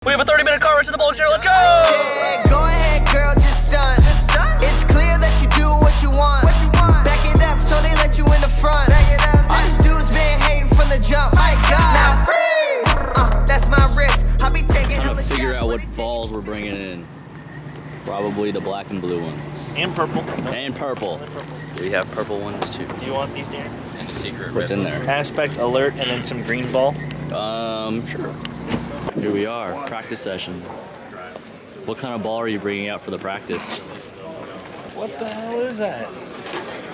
We have a 30-minute car ride to the bowling center. Let's go! Yeah, go ahead, girl, just stunt. It's clear that you do what you want. Back it up so they let you in the front. All these dudes been hating from the jump. My God, now freeze. That's my wrist. I'll be taking hella shots. Figure out what balls we're bringing in. Probably the black and blue ones. And purple. And purple. We have purple ones too. Do you want these, Darren? And the secret. What's in there? Aspect, alert, and then some green ball. Sure. Here we are, practice session. What kind of ball are you bringing out for the practice? What the hell is that?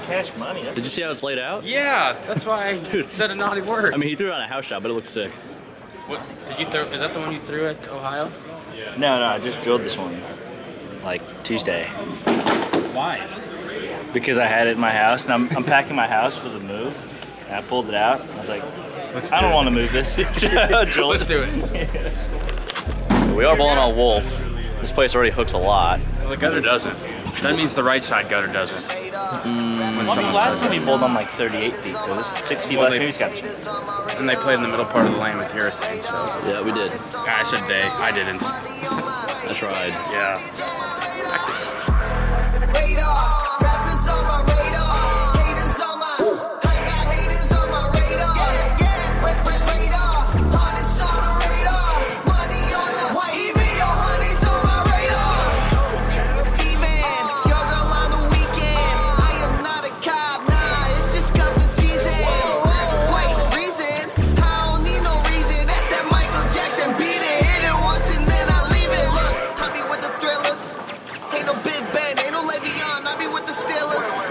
Cash money. Did you see how it's laid out? Yeah, that's why I said a naughty word. I mean, he threw it on a house shot, but it looks sick. What did you throw? Is that the one you threw at Ohio? No, I just drilled this one. Like Tuesday. Why? Because I had it in my house, and I'm packing my house for the move. And I pulled it out. I was like, I don't want to move this. Let's do it. So we are bowling on Wolf. This place already hooks a lot. Well, the gutter doesn't. That means the right side gutter doesn't. When someone Last says time it. we bowled on like 38 feet, so this 6 feet Well, less. they- Maybe it's got the And they played in the middle part of the lane with urethane, so. Yeah, we did. I said they. I didn't. I tried. Yeah. Practice. Radar, rappers on my radar. Haters on my, I got haters on my radar. Radar, honey's on the radar. Money on the way, even your honey's on my radar. Even your girl on the weekend. I am not a cop, nah, it's just cuffing season. Wait, reason? I don't need no reason. That's that Michael Jackson beat it, hit it once and then I leave it. Look, I be with the Thrillers. Ain't no Big Ben, ain't no Le'Veon, I be with the Steelers.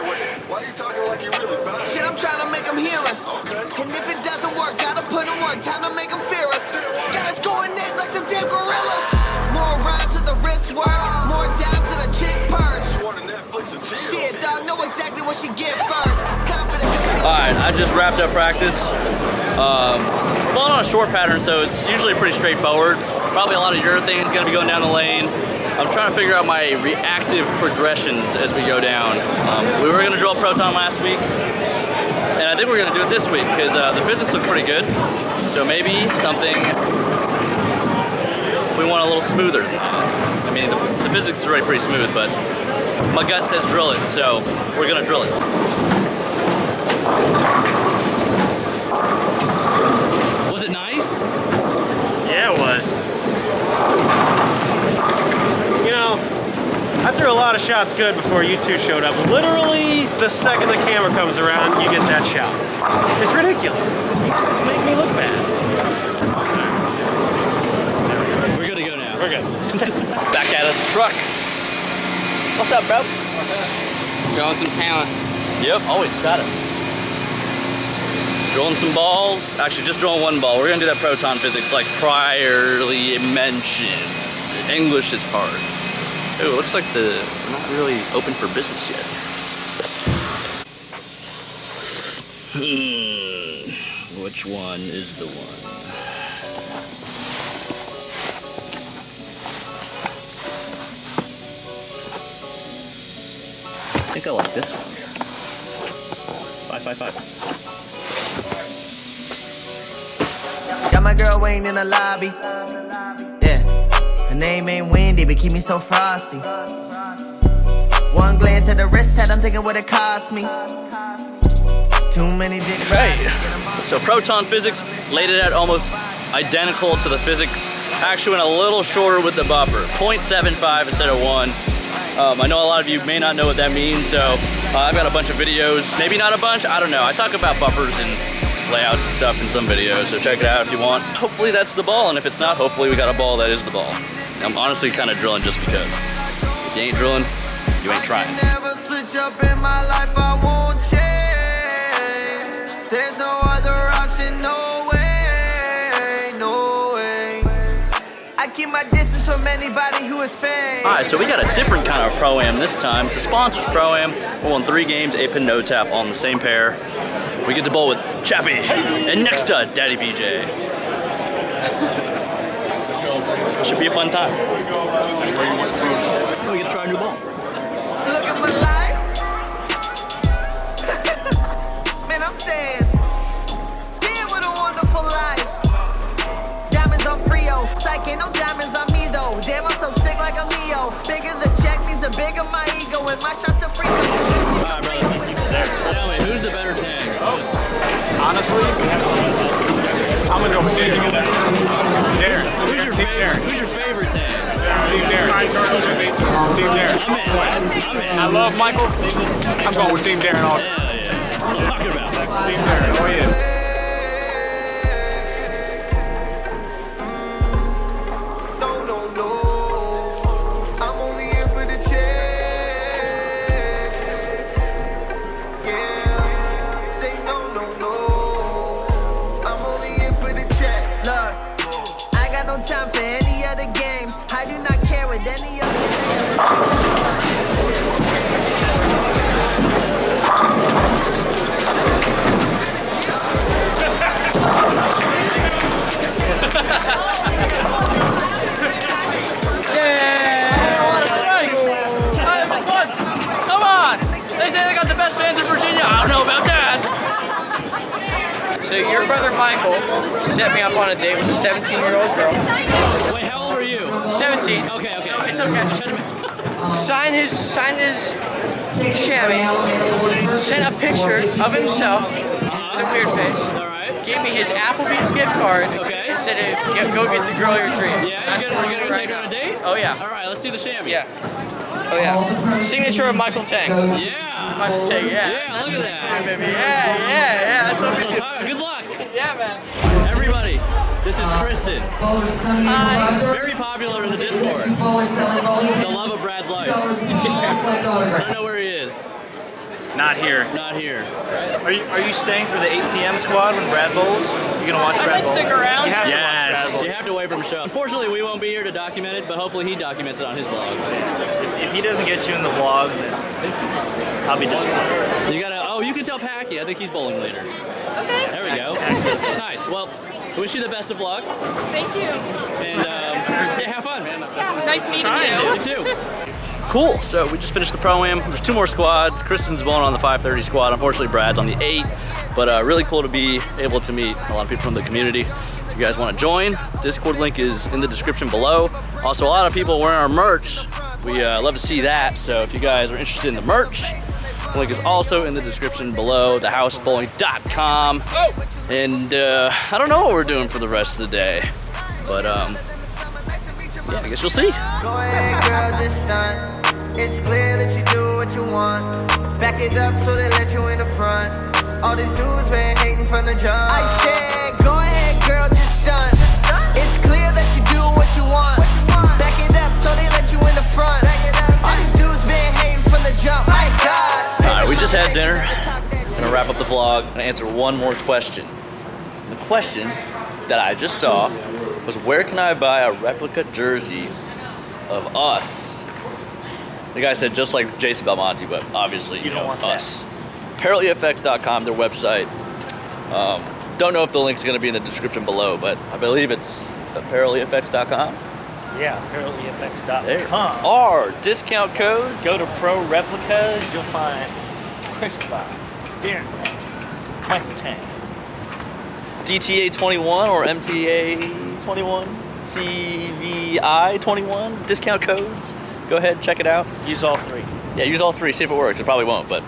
Why you talking like you really bad? Shit, I'm trying to make them hear us. And if it doesn't work, gotta put in work, time to make them fear us. Got us going in like some damn gorillas. More rhymes with the wrist work, more dimes in a chick purse. Want to Netflix and chill. Shit, dog, know exactly what she get first. Confident, Alright, I just wrapped up practice. Bowling on a short pattern, so it's usually pretty straightforward. Probably a lot of urethane's gonna be going down the lane. I'm trying to figure out my reactive progressions as we go down. We were gonna drill a proton last week, and I think we're gonna do it this week because the physics look pretty good. So maybe something we want a little smoother. I mean, the physics is already pretty smooth, but my gut says drill it, so we're gonna drill it. Was it nice? Yeah, it was. You know, I threw a lot of shots good before you two showed up. Literally, the second the camera comes around, you get that shot. It's ridiculous. It's making me look bad. We're good to go now. We're good. Back at the truck. What's up, bro? Showing some talent. Yep, always got it. Drilling some balls. Actually, just drilling one ball. We're gonna do that proton physics like priorly mentioned. English is hard. Ooh, it looks like we're not really open for business yet. Which one is the one? I think I like this one. 555. Got my girl waiting in the lobby. Yeah, her name ain't Wendy, but keep me so frosty. One glance at the wrist, had I'm thinking what it cost me. Too many dick Right. So proton physics laid it out almost identical to the physics. Actually went a little shorter with the buffer. 0.75 instead of 1. I know a lot of you may not know what that means, so I've got a bunch of videos. Maybe not a bunch, I don't know. I talk about buffers and layouts and stuff in some videos, so check it out if you want. Hopefully that's the ball, and if it's not, hopefully we got a ball that is the ball. I'm honestly kind of drilling just because. If you ain't drilling, you ain't trying. Never switch up in my life, I won't change. There's no other option, no way, no way. I keep my distance from anybody who is fake. Alright, so we got a different kind of Pro-Am this time. It's a sponsors Pro-Am. We're on 3 games, 8-pin no tap on the same pair. We get to bowl with Chappie and next to Daddy BJ. Should be a fun time. We get to try a new ball. Look at my life. Man, I'm saying, damn, what a wonderful life. Diamonds on Frio, like ain't no diamonds on me though. Damn, I'm so sick like a Leo. Bigger the check means a bigger my ego. And my shots are free. Alright, brother. Tell me, who's the better Tang? Honestly, I'm gonna go with Darren. Who's your favorite? Who's your favorite Tang? Team Darren. Team Darren. I'm in. I love Michael. I'm going with Team Darren all Hell yeah. What are you talking about? Team Darren. Oh yeah. No, no, no. I'm only here for the checks. Yeah. Say no, no, no. I'm only here for the checks. Look, I got no time for any other games. I do not care what any other Come on! They say they got the best fans in Virginia. I don't know about that. So your brother Michael set me up on a date with a 17-year-old girl. Wait, how old are you? 17. Okay. It's okay. Signed his chamois. Sent a picture of himself with a weird face. All right. Gave me his Applebee's gift card. Okay. And said, "Go get the girl of your dreams." Yeah, you're gonna take her on a date? Oh yeah. All right, let's see the chamois. Yeah. Oh yeah. Signature of Michael Tang. Yeah. Michael Tang. Yeah. Yeah, look at that. Baby. Yeah. That's what we do. Good luck. Yeah, man. Everybody, this is Kristen. Hi. Very popular in the Discord. The love of Brad's life. I don't know where he is. Not here. Not here. Are you staying for the 8 p.m. squad when Brad bowls? You gonna watch Brad bowl? stick around. You have to watch You Brad have to wait for him to show up. Unfortunately, we won't be here to document it, but hopefully he documents it on his vlog. bowl. If he doesn't get you in the vlog, then I'll be disappointed. You gotta, oh, you can tell Packy. I think he's bowling later. Okay. There we go. Nice. Well, I wish you the best of luck. Thank you. And yeah, have fun. Yeah, nice meeting You too. Cool. So we just finished the pro-am. There's 2 more squads. Kristen's bowling on the 530 squad. Unfortunately, Brad's on the 8. But really cool to be able to meet a lot of people from the community. If you guys want to join, Discord link is in the description below. Also, a lot of people wearing our merch. We love to see that. So if you guys are interested in the merch, the link is also in the description below, thehousebowling.com. And I don't know what we're doing for the rest of the day, but yeah, I guess you'll see. Go ahead, girl, just stunt. It's clear that you do what you want. Back it up so they let you in the front. All these dudes been hating from the jump. I said, go ahead, girl, just stunt. It's clear that you do what you want. Back it up so they let you in the front. All these dudes been hating from the jump. My God. All right, we just had dinner. Gonna wrap up the vlog and answer one more question. The question that I just saw was, where can I buy a replica jersey of us? The guy said just like Jason Belmonte, but obviously you know want us. ParallelFX.com, their website. Don't know if the link's gonna be in the description below, but I believe it's ParallelFX.com. Yeah, There ParallelFX.com. are discount codes. Go to Pro Replicas, you'll find Chris Bob, Darren Tang, Michael Tang. DTA 21 or MTA 21, CVI 21, discount codes. Go ahead, check it out. Use all 3. Yeah, use all 3, see if it works. It probably won't, but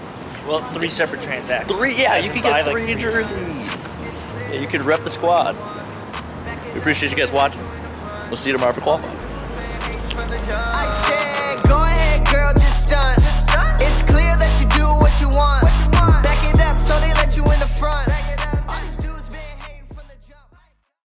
Well, 3 separate transactions. 3, yeah, you Doesn't can buy, get 3 like, jerseys. Yeah, you can rep the squad. We appreciate you guys watching. We'll see you tomorrow for qualifying. I said,